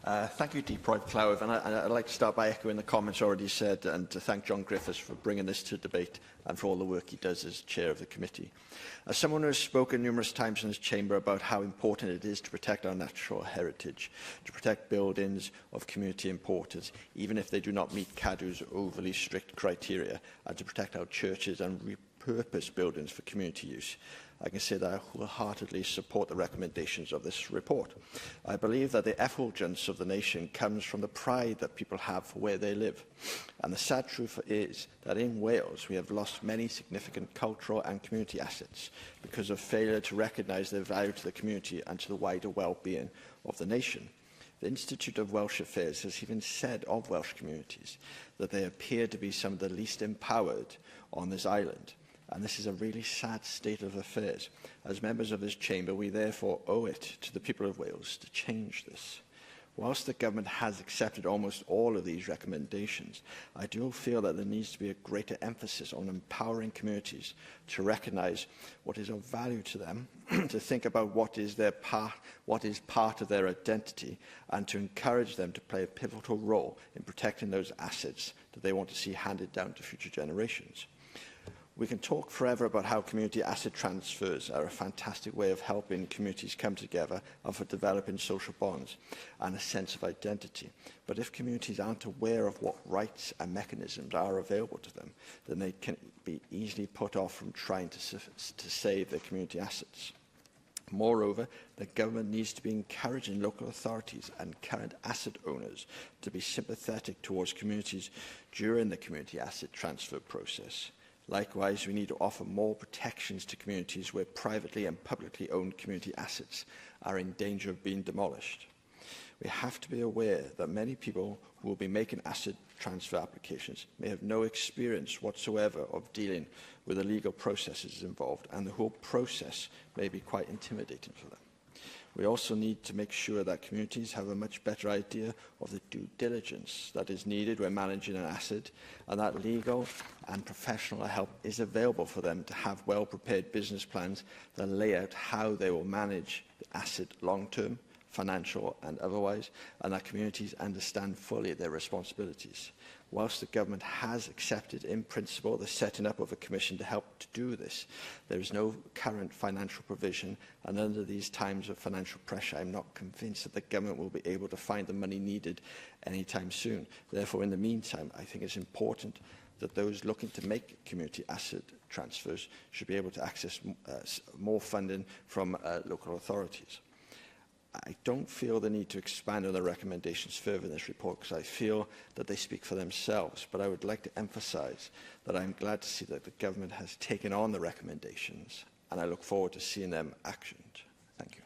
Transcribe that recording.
Thank you, Deeproyd Cloward, and I'd like to start by echoing the comments already said and to thank John Griffiths for bringing this to debate and for all the work he does as chair of the committee. As someone who has spoken numerous times in this chamber about how important it is to protect our natural heritage, to protect buildings of community importance, even if they do not meet CADU's overly strict criteria, and to protect our churches and repurpose buildings for community use, I can say that I wholeheartedly support the recommendations of this report. I believe that the effulgence of the nation comes from the pride that people have for where they live. And the sad truth is that in Wales we have lost many significant cultural and community assets because of failure to recognise their value to the community and to the wider well-being of the nation. The Institute of Welsh Affairs has even said of Welsh communities that they appear to be some of the least empowered on this island. And this is a really sad state of affairs. As members of this chamber, we therefore owe it to the people of Wales to change this. Whilst the government has accepted almost all of these recommendations, I do feel that there needs to be a greater emphasis on empowering communities to recognise what is of value to them, to think about what is part of their identity, and to encourage them to play a pivotal role in protecting those assets that they want to see handed down to future generations. We can talk forever about how community asset transfers are a fantastic way of helping communities come together and for developing social bonds and a sense of identity. But if communities aren't aware of what rights and mechanisms are available to them, then they can be easily put off from trying to save their community assets. Moreover, the government needs to be encouraging local authorities and current asset owners to be sympathetic towards communities during the community asset transfer process. Likewise, we need to offer more protections to communities where privately and publicly owned community assets are in danger of being demolished. We have to be aware that many people who will be making asset transfer applications may have no experience whatsoever of dealing with the legal processes involved, and the whole process may be quite intimidating for them. We also need to make sure that communities have a much better idea of the due diligence that is needed when managing an asset, and that legal and professional help is available for them to have well-prepared business plans that lay out how they will manage the asset long-term, financial and otherwise, and that communities understand fully their responsibilities. Whilst the government has accepted in principle the setting up of a commission to help to do this, there is no current financial provision, and under these times of financial pressure, I'm not convinced that the government will be able to find the money needed anytime soon. Therefore, in the meantime, I think it's important that those looking to make community asset transfers should be able to access more funding from local authorities. I don't feel the need to expand on the recommendations further in this report because I feel that they speak for themselves, but I would like to emphasise that I'm glad to see that the government has taken on the recommendations, and I look forward to seeing them actioned. Thank you.